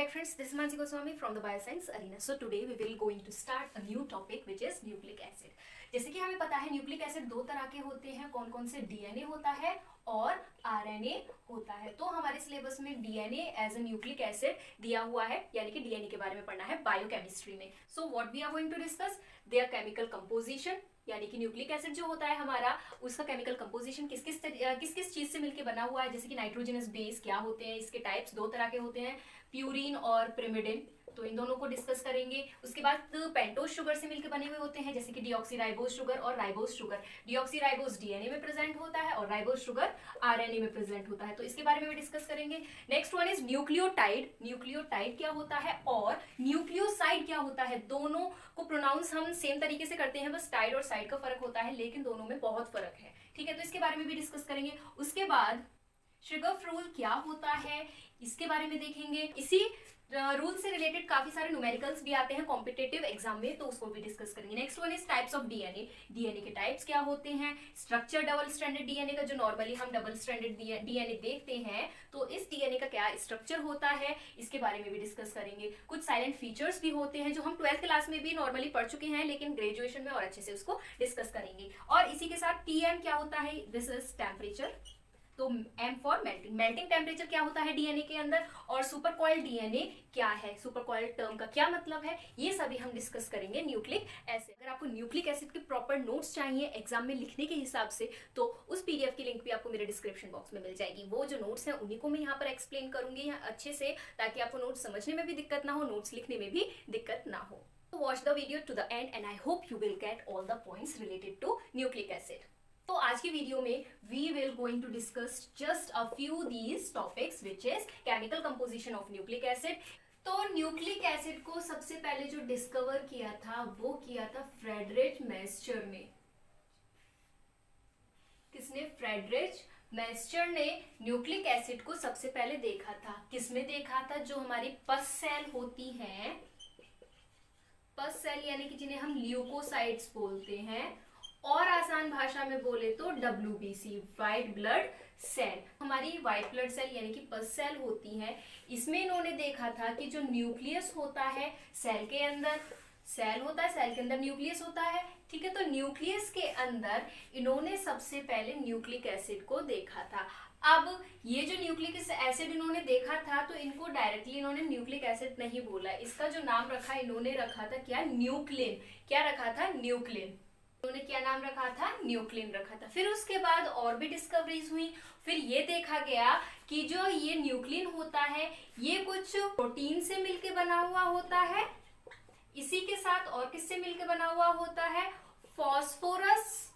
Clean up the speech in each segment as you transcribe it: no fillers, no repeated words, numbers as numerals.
back friends, this is Mansi Goswami from the Bioscience Arena. So today we will going to start a new topic which is nucleic acid. जैसे कि हमें पता है nucleic acid दो तरह के होते हैं, कौन कौन से डीएनए होता है और आरएनए होता है। तो हमारे सिलेबस में DNA as a nucleic acid दिया हुआ है, यानी कि डीएनए के बारे में पढ़ना है बायोकेमिस्ट्री में। So what we are going to discuss their chemical composition, यानी कि न्यूक्लिक एसिड जो होता है हमारा, उसका केमिकल कंपोजिशन किस किस चीज से मिलकर बना हुआ है। जैसे कि नाइट्रोजनस बेस क्या होते हैं, इसके टाइप्स दो तरह के होते हैं, प्यूरिन और पिरिमिडिन, तो इन दोनों को डिस्कस करेंगे। उसके बाद पेंटोज शुगर से मिलकर बने हुए होते हैं, जैसे कि डीऑक्सीराइबोज शुगर और राइबोज शुगर। डीऑक्सीराइबोज डीएनए में प्रेजेंट होता है और राइबोज शुगर आरएनए में प्रेजेंट होता है, तो इसके बारे में भी डिस्कस करेंगे। Next one is nucleotide. Nucleotide क्या होता है और न्यूक्लियोसाइड क्या होता है। दोनों को प्रोनाउंस हम सेम तरीके से करते हैं, बस टाइड और साइड का फर्क होता है, लेकिन दोनों में बहुत फर्क है, ठीक है। तो इसके बारे में भी डिस्कस करेंगे। उसके बाद शिगफ रूल क्या होता है, इसके बारे में देखेंगे। इसी रूल से रिलेटेड काफी सारे न्यूमेरिकल्स भी आते हैं कॉम्पिटेटिव एग्जाम में, तो उसको भी डिस्कस करेंगे। Next one is types of DNA. DNA के टाइप्स क्या होते हैं, स्ट्रक्चर डबल स्ट्रैंडेड डीएनए का, जो नॉर्मली हम डबल स्ट्रैंडेड डीएनए देखते हैं, तो इस डीएनए का क्या स्ट्रक्चर होता है, इसके बारे में भी डिस्कस करेंगे। कुछ साइलेंट फीचर्स भी होते हैं जो हम 12th क्लास में भी नॉर्मली पढ़ चुके हैं, लेकिन ग्रेजुएशन में और अच्छे से उसको डिस्कस करेंगे। और इसी के साथ टीएम क्या होता है, दिस इज टेम्परेचर, तो M for melting. Melting temperature क्या होता है डीएनए के अंदर, और सुपर कॉइल्ड डीएनए क्या है, सुपर कॉइल्ड टर्म का क्या मतलब है, ये सभी हम डिस्कस करेंगे न्यूक्लिक एसिड। अगर आपको न्यूक्लिक एसिड के प्रॉपर नोट्स चाहिए एग्जाम में लिखने के हिसाब से, तो उस पीडीएफ की लिंक भी आपको मेरे डिस्क्रिप्शन बॉक्स में मिल जाएगी। वो जो नोट्स हैं उन्हीं को मैं यहाँ पर एक्सप्लेन करूंगी अच्छे से, ताकि आपको नोट्स समझने में भी दिक्कत ना हो, नोट्स लिखने में भी दिक्कत ना हो। Watch the video to the end and I hope you will get all the points related to nucleic acid. तो आज की वीडियो में we will going to discuss just a few these topics which is chemical composition of nucleic acid. तो nucleic acid को सबसे पहले जो discover किया था वो किया था फ्रेडरिच मैस्चर ने। किसने, फ्रेडरिच मैस्चर ने न्यूक्लिक एसिड को सबसे पहले देखा था। किसमें देखा था, जो हमारी पस सेल होती हैं, पस सेल यानी कि जिन्हें हम ल्यूकोसाइट्स बोलते हैं, और आसान भाषा में बोले तो WBC, व्हाइट ब्लड सेल। हमारी व्हाइट ब्लड सेल यानी कि पस सेल होती है, इसमें इन्होंने देखा था कि जो न्यूक्लियस होता है सेल के अंदर, सेल होता है, सेल के अंदर न्यूक्लियस होता है, ठीक है। तो न्यूक्लियस के अंदर इन्होंने सबसे पहले न्यूक्लिक एसिड को देखा था। अब ये जो न्यूक्लिक एसिड इन्होंने देखा था, तो इनको डायरेक्टली इन्होंने न्यूक्लिक एसिड नहीं बोला, इसका जो नाम रखा इन्होंने रखा था क्या, न्यूक्लिन। क्या रखा था, न्यूक्लिन। उन्होंने क्या नाम रखा था, न्यूक्लिन रखा था। फिर उसके बाद और भी डिस्कवरीज हुई। फिर ये देखा गया कि जो ये न्यूक्लिन होता है ये कुछ प्रोटीन से मिलके बना हुआ होता है, इसी के साथ और किससे मिलके बना हुआ होता है, फॉस्फोरस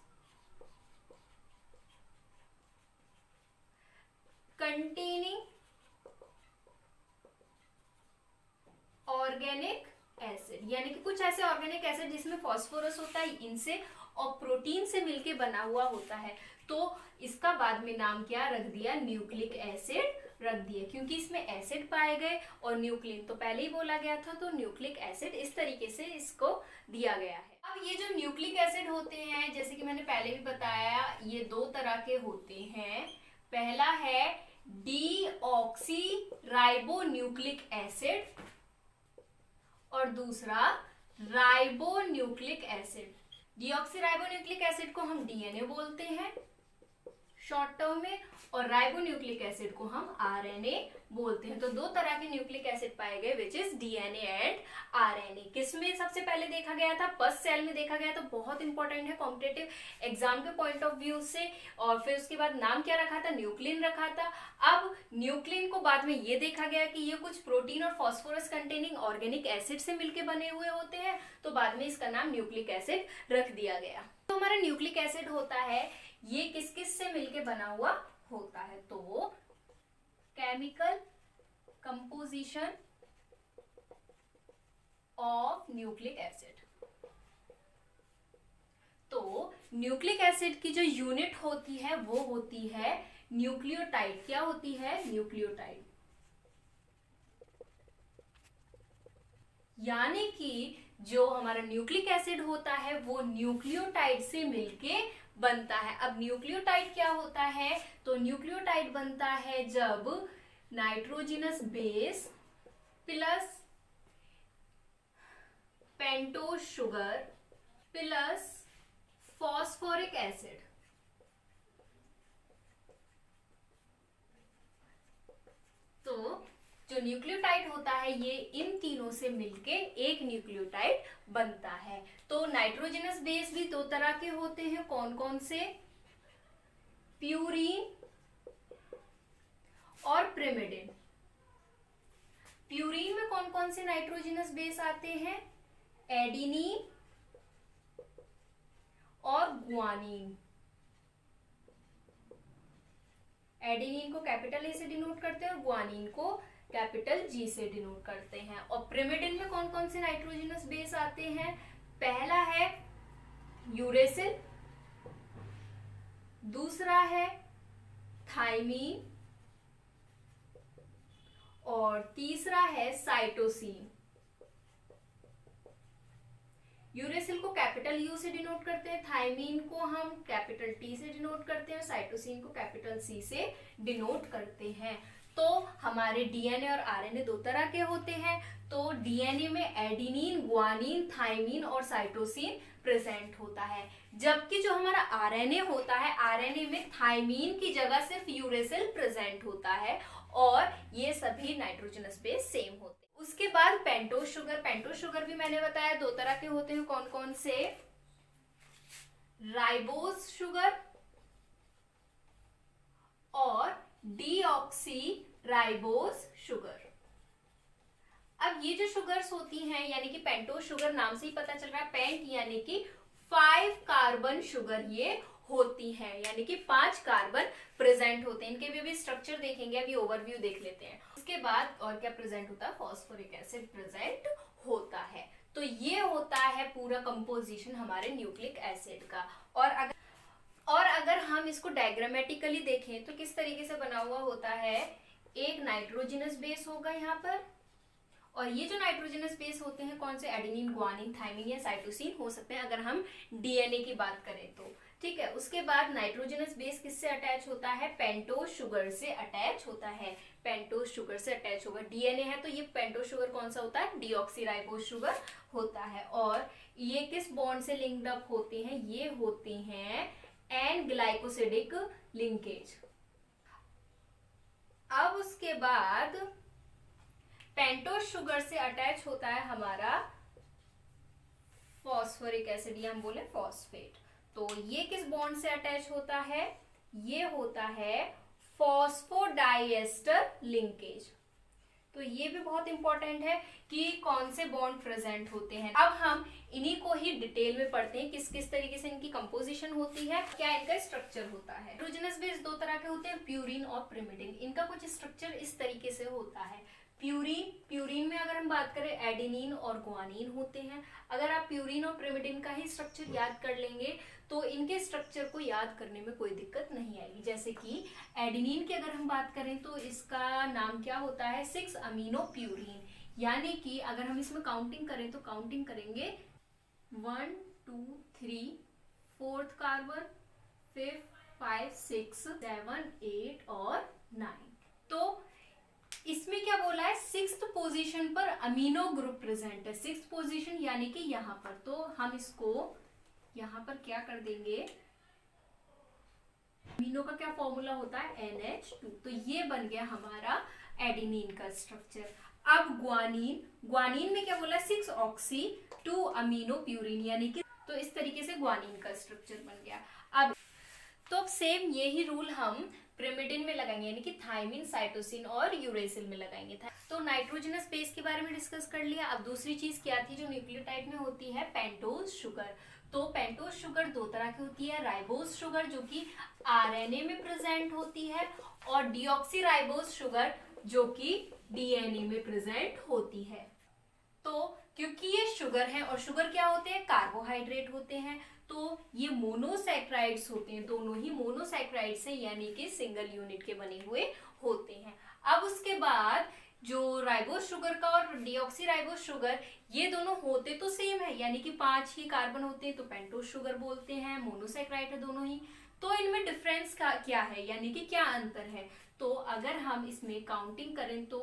कंटेनिंग ऑर्गेनिक एसिड, यानी कि कुछ ऐसे ऑर्गेनिक एसिड जिसमें फॉस्फोरस होता है, इनसे और प्रोटीन से मिलके बना हुआ होता है। तो इसका बाद में नाम क्या रख दिया, न्यूक्लिक एसिड रख दिया, क्योंकि इसमें एसिड पाए गए और न्यूक्लिन तो पहले ही बोला गया था, तो न्यूक्लिक एसिड इस तरीके से इसको दिया गया है। अब ये जो न्यूक्लिक एसिड होते हैं, जैसे कि मैंने पहले भी बताया, ये दो तरह के होते हैं। पहला है डीऑक्सीराइबोन्यूक्लिक एसिड और दूसरा राइबोन्यूक्लिक एसिड। डीऑक्सीराइबोन्यूक्लिक एसिड को हम डीएनए बोलते हैं शॉर्ट टर्म में, और राइबोन्यूक्लिक एसिड को हम आरएनए बोलते हैं। तो दो तरह के न्यूक्लिक एसिड पाए गए which is DNA and RNA. किसमें सबसे पहले देखा गया था, पस सेल में देखा गया, तो बहुत इंपॉर्टेंट है कॉम्पिटेटिव एग्जाम के पॉइंट ऑफ व्यू से। और फिर उसके बाद नाम क्या रखा था, न्यूक्लिन रखा था। अब न्यूक्लिन को बाद में ये देखा गया कि ये कुछ प्रोटीन और फॉस्फोरस कंटेनिंग ऑर्गेनिक एसिड से मिलकर बने हुए होते हैं, तो बाद में इसका नाम न्यूक्लिक एसिड रख दिया गया। तो हमारा न्यूक्लिक एसिड होता है, ये किस किस से मिलके बना हुआ होता है, तो chemical composition of nucleic acid. तो न्यूक्लिक एसिड की जो यूनिट होती है वो होती है न्यूक्लियोटाइड। क्या होती है, न्यूक्लियोटाइड। यानी कि जो हमारा न्यूक्लिक एसिड होता है वो न्यूक्लियोटाइड से मिलके बनता है। अब न्यूक्लियोटाइड क्या होता है, तो न्यूक्लियोटाइड बनता है जब nitrogenous base plus pentose sugar plus phosphoric acid. तो जो न्यूक्लियोटाइड होता है ये इन तीनों से मिलके एक न्यूक्लियोटाइड बनता है। तो नाइट्रोजनस बेस भी दो तरह के होते हैं, कौन कौन से? प्यूरीन और प्रिमिडिन। प्यूरीन में कौन कौन से नाइट्रोजनस बेस आते हैं? एडिनिन और ग्वानिन। एडिनिन को कैपिटल ए से डिनोट करते हैं और ग्वानिन को कैपिटल जी से डिनोट करते हैं। और प्रिमिडिन में कौन कौन से नाइट्रोजनस बेस आते हैं? पहला है यूरेसिल, दूसरा है थाइमीन और तीसरा है साइटोसिन। यूरेसिल को कैपिटल यू से डिनोट करते हैं, थाइमीन को हम कैपिटल टी से डिनोट करते हैं, साइटोसिन को कैपिटल सी से डिनोट करते हैं। तो हमारे डीएनए और आरएनए दो तरह के होते हैं। तो डीएनए में एडिनिन, ग्वानिन, थाइमीन और साइटोसिन प्रेजेंट होता है, जबकि जो हमारा आरएनए होता है, आरएनए में थाइमीन की जगह सिर्फ यूरेसिल प्रेजेंट होता है और ये सभी नाइट्रोजनस बेस सेम होते हैं। उसके बाद पेंटोज शुगर। पेंटोज शुगर भी मैंने बताया दो तरह के होते हैं, कौन कौन से? राइबोज शुगर और डीऑक्सी राइबोज शुगर। अब ये जो शुगर्स होती हैं, यानी कि पेंटोज शुगर नाम से ही पता चल रहा है, पेंट यानी कि 5 कार्बन शुगर ये होती हैं, यानी कि 5 कार्बन प्रेजेंट होते हैं। इनके भी अभी स्ट्रक्चर देखेंगे, अभी ओवरव्यू देख लेते हैं। उसके बाद और क्या प्रेजेंट होता है? फॉस्फोरिक एसिड प्रेजेंट होता है। तो ये होता है पूरा कंपोजिशन हमारे न्यूक्लिक एसिड का। और अगर हम इसको डायग्रामेटिकली देखें तो किस तरीके से बना हुआ होता है? एक नाइट्रोजनस बेस होगा यहाँ पर, और ये जो नाइट्रोजनस बेस होते हैं कौन से? एडेनिन, ग्वानिन, थाइमिन या साइटोसिन हो सकते हैं अगर हम डीएनए की बात करें तो। ठीक है, उसके बाद नाइट्रोजनस बेस किससे अटैच होता है? पेंटोज शुगर से अटैच होता है। पेंटोज शुगर से अटैच होगा। डीएनए है तो ये पेंटोज शुगर कौन सा होता है? डीऑक्सीराइबोज शुगर होता है। और ये किस बॉन्ड से लिंक्ड अप होते हैं? ये होते हैं एन ग्लाइकोसिडिक लिंकेज। अब उसके बाद पेंटोज शुगर से अटैच होता है हमारा फॉस्फोरिक एसिड, या हम बोले फॉस्फेट। तो ये किस बॉन्ड से अटैच होता है? ये होता है फॉस्फोडाइएस्टर लिंकेज। तो ये भी बहुत इंपॉर्टेंट है कि कौन से बॉन्ड प्रेजेंट होते हैं। अब हम इन्हीं को ही डिटेल में पढ़ते हैं, किस किस तरीके से इनकी कंपोजिशन होती है, क्या इनका स्ट्रक्चर होता है। नाइट्रोजनस बेस दो तरह के होते हैं, प्यूरिन और प्रिमिडिन। इनका कुछ स्ट्रक्चर इस तरीके से होता है। प्यूरिन में अगर हम बात करें एडिनिन और ग्वानिन होते हैं। अगर आप प्यूरिन और प्रिमिडिन का ही स्ट्रक्चर याद कर लेंगे तो इनके स्ट्रक्चर को याद करने में कोई दिक्कत नहीं आएगी। जैसे कि एडिनिन की अगर हम बात करें तो इसका नाम क्या होता है? 6 अमीनो प्यूरिन, यानी कि अगर हम इसमें काउंटिंग करें तो काउंटिंग करेंगे 1 2 3 4th कार्बन, 5th 5 6 7 8 और 9। तो इसमें क्या बोला है? 6th पोजीशन पर अमीनो ग्रुप प्रेजेंट है। 6th पोजीशन यानी कि यहाँ पर। तो हम इसको यहाँ पर क्या कर देंगे? अमीनो का क्या फॉर्मूला होता है? NH2। तो ये बन गया हमारा एडिनिन का स्ट्रक्चर। अब ग्वानिन में क्या बोला? 6 ऑक्सी 2 अमीनो प्यूरिन, यानी कि तो इस तरीके से ग्वानिन का स्ट्रक्चर बन गया। अब सेम यही रूल हम प्रिमिडिन में लगाएंगे, यानी कि थाइमिन, साइटोसिन और यूरेसिल में लगाएंगे। तो नाइट्रोजनस बेस के बारे में डिस्कस कर लिया। अब दूसरी चीज क्या थी जो न्यूक्लियोटाइड में होती है? Pentose sugar. तो पेंटोज शुगर दो तरह की होती है, राइबोज शुगर जो कि आरएनए में प्रेजेंट होती है, और डीऑक्सीराइबोज शुगर जो कि डीएनए में प्रेजेंट होती है। तो क्योंकि ये शुगर है, और शुगर क्या होते हैं? कार्बोहाइड्रेट होते हैं। तो ये मोनोसैक्राइड्स होते हैं, दोनों ही मोनोसैक्राइड्स हैं, यानी कि सिंगल यूनिट के बने हुए होते हैं। अब उसके बाद जो राइबोज शुगर का और डीऑक्सीराइबोज शुगर, ये दोनों होते तो सेम है, यानी कि 5 ही कार्बन होते हैं, तो पेंटोज शुगर बोलते हैं, मोनोसैक्राइड है दोनों ही। तो इनमें डिफरेंस क्या है, यानी कि क्या अंतर है? तो अगर हम इसमें काउंटिंग करें तो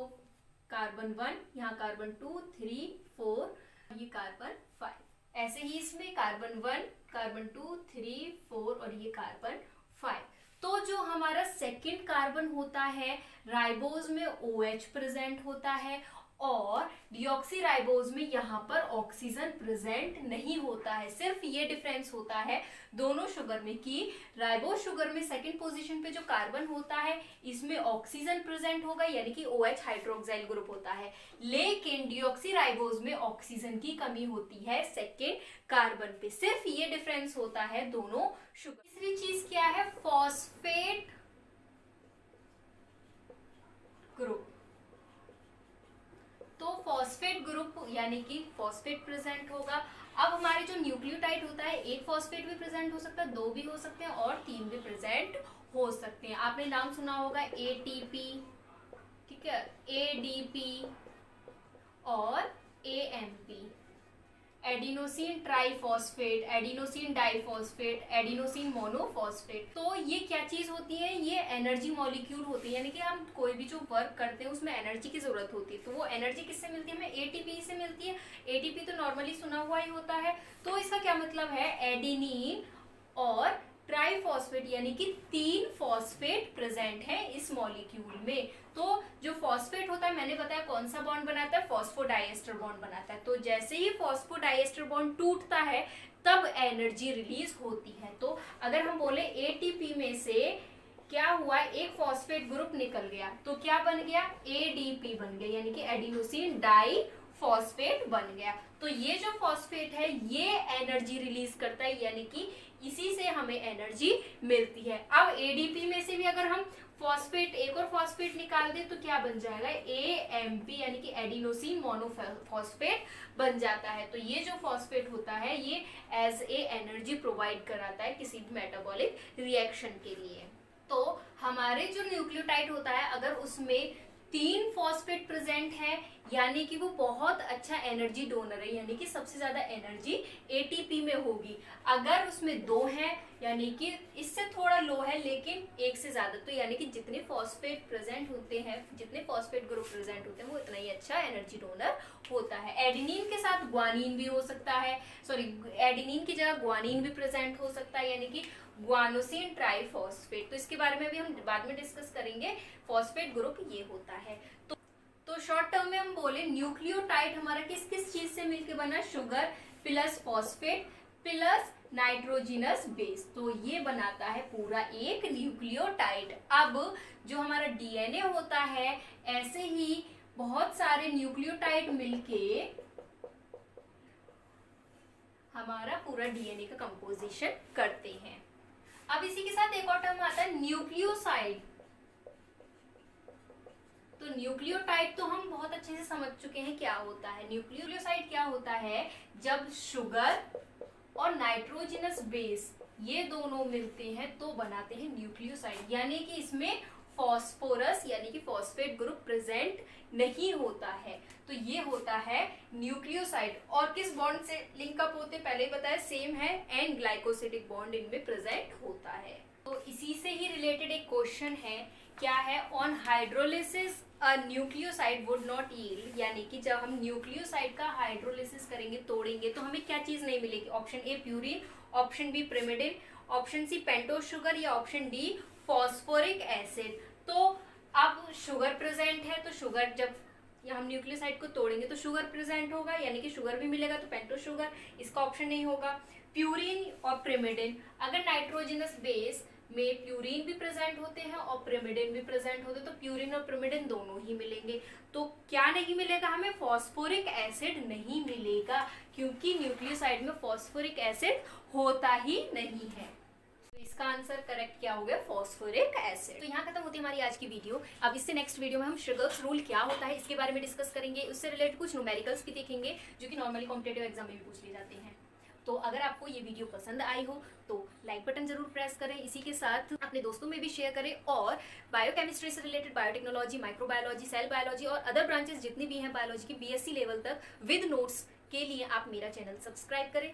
कार्बन 1, यहाँ कार्बन 2 3 4 ये कार्बन 5। ऐसे ही इसमें कार्बन 1, कार्बन 2, 3, 4 और ये कार्बन 5। तो जो हमारा सेकेंड कार्बन होता है राइबोज में OH प्रेजेंट होता है और डिऑक्सीराइबोज में यहाँ पर ऑक्सीजन प्रेजेंट नहीं होता है। सिर्फ ये डिफरेंस होता है दोनों शुगर में कि राइबोज शुगर में सेकंड पोजीशन पे जो कार्बन होता है इसमें ऑक्सीजन प्रेजेंट होगा यानी कि OH हाइड्रोक्साइल ग्रुप होता है, लेकिन डिऑक्सीराइबोज में ऑक्सीजन की कमी होती है सेकेंड कार्बन पे। सिर्फ ये डिफरेंस होता है दोनों शुगर। तीसरी चीज क्या है, फॉस्फेट ग्रुप। तो फॉस्फेट ग्रुप यानी कि फॉस्फेट प्रेजेंट होगा। अब हमारे जो न्यूक्लियोटाइड होता है एक फॉस्फेट भी प्रेजेंट हो सकता है, दो भी हो सकते हैं और तीन भी प्रेजेंट हो सकते हैं। आपने नाम सुना होगा ATP, ठीक है, ADP और AMP, adenosine triphosphate, adenosine diphosphate, adenosine monophosphate. तो ये क्या चीज होती है, ये एनर्जी मॉलिक्यूल होती है, यानी कि हम कोई भी जो वर्क करते हैं उसमें एनर्जी की जरूरत होती है। तो वो एनर्जी किससे मिलती है, हमें ATP से मिलती है। ATP तो नॉर्मली सुना हुआ ही होता है। तो इसका क्या मतलब है, एडिनिन और ट्राइफॉस्फेट यानी कि 3 फॉस्फेट प्रेजेंट है इस मॉलिक्यूल में। तो जो फॉस्फेट होता है मैंने बताया कौन सा बॉन्ड बनाता है, फॉस्फोडाइएस्टर बॉन्ड बनाता है। तो जैसे ही फॉस्फोडाइएस्टर बॉन्ड टूटता है तब एनर्जी रिलीज होती है। तो अगर हम बोले ATP में से क्या हुआ, एक फॉस्फेट ग्रुप निकल गया तो क्या बन गया, ADP बन गया यानी कि एडिनोसिन डाई फॉस्फेट बन गया। तो ये जो फॉस्फेट है ये एनर्जी रिलीज करता है यानी कि इसी से हमें एनर्जी मिलती है। अब ADP में से भी अगर हम फॉस्फेट एक और फॉस्फेट निकाल दे तो क्या बन जाएगा, AMP यानी कि एडिनोसिन मोनोफॉस्फेट बन जाता है। तो ये जो फॉस्फेट होता है ये एज ए एनर्जी प्रोवाइड कराता है किसी भी मेटाबॉलिक रिएक्शन के लिए। तो हमारे जो न्यूक्लियोटाइड होता है अगर उसमें 3 फॉस्फेट प्रेजेंट है यानी कि वो बहुत अच्छा एनर्जी डोनर है, यानी कि सबसे ज्यादा एनर्जी ATP में होगी। अगर उसमें 2 है यानी कि इससे थोड़ा लो है लेकिन एक से ज्यादा, तो यानी कि जितने फॉस्फेट प्रेजेंट होते हैं, जितने फॉस्फेट ग्रुप प्रेजेंट होते हैं वो इतना ही अच्छा एनर्जी डोनर होता है। एडिनिन के साथ ग्वानिन भी हो सकता है, सॉरी एडिनिन की जगह ग्वानिन भी प्रेजेंट हो सकता है यानी कि ग्वानोसिन ट्राइफॉस्फेट। तो इसके बारे में भी हम बाद में डिस्कस करेंगे। फॉस्फेट ग्रुप ये होता है। तो शॉर्ट टर्म में हम बोले न्यूक्लियोटाइड हमारा किस किस चीज से मिलकर बना, sugar plus phosphate plus nitrogenous base. तो ये बनाता है पूरा एक न्यूक्लियोटाइड। अब जो हमारा DNA होता है ऐसे ही बहुत सारे न्यूक्लियोटाइड मिलके हमारा पूरा DNA का कंपोजिशन करते हैं। अब इसी के साथ एक और टर्म आता है न्यूक्लियोसाइड। तो न्यूक्लियोटाइड तो हम बहुत अच्छे से समझ चुके हैं क्या होता है। न्यूक्लियोसाइड क्या होता है, जब शुगर और नाइट्रोजनस बेस ये दोनों मिलते हैं तो बनाते हैं न्यूक्लियोसाइड, यानी कि इसमें फॉस्फोरस यानी कि फॉस्फेट ग्रुप प्रेजेंट नहीं होता है। तो ये होता है न्यूक्लियोसाइड। और किस बॉन्ड से लिंकअप होते पहले ही बताया, सेम है, एंड ग्लाइकोसिडिक बॉन्ड इनमें प्रेजेंट होता है। तो इसी से ही रिलेटेड एक क्वेश्चन है, क्या है, on hydrolysis a nucleoside would not yield, यानी कि जब हम न्यूक्लियोसाइड का हाइड्रोलिसिस करेंगे, तोड़ेंगे, तो हमें क्या चीज नहीं मिलेगी। Option A purine, option B pyrimidine, option C pentose sugar या ऑप्शन डी फॉस्फोरिक एसिड। तो अब शुगर प्रेजेंट है तो शुगर, जब हम न्यूक्लियोसाइड को तोड़ेंगे तो शुगर प्रेजेंट होगा यानी कि शुगर भी मिलेगा, तो पेंटोस शुगर इसका ऑप्शन नहीं होगा। प्यूरिन और पिरिमिडिन, अगर नाइट्रोजनस बेस में प्यूरिन भी प्रेजेंट होते हैं और पिरिमिडिन भी प्रेजेंट होते हैं तो प्यूरिन और पिरिमिडिन दोनों ही मिलेंगे। तो क्या नहीं मिलेगा हमें, फॉस्फोरिक एसिड नहीं मिलेगा, क्योंकि न्यूक्लियोसाइड में फॉस्फोरिक एसिड होता ही नहीं है। तो इसका आंसर करेक्ट क्या हो गया, फॉस्फोरिक एसिड। तो यहाँ खत्म होती है हमारी आज की वीडियो। अब इससे नेक्स्ट वीडियो में हम श्रीगर्स रूल क्या होता है इसके बारे में डिस्कस करेंगे। उससे रिलेटेड कुछ न्यूमेरिकल्स भी देखेंगे जो कि नॉर्मली कॉम्पिटेटिव एग्जाम में भी पूछ लिए जाते हैं। तो अगर आपको ये वीडियो पसंद आई हो तो लाइक बटन जरूर प्रेस करें, इसी के साथ अपने दोस्तों में भी शेयर करें। और बायोकेमिस्ट्री से related biotechnology, microbiology, cell biology और अदर ब्रांचेस जितनी भी हैं बायोलॉजी की BSc लेवल तक विद नोट्स के लिए आप मेरा चैनल सब्सक्राइब करें।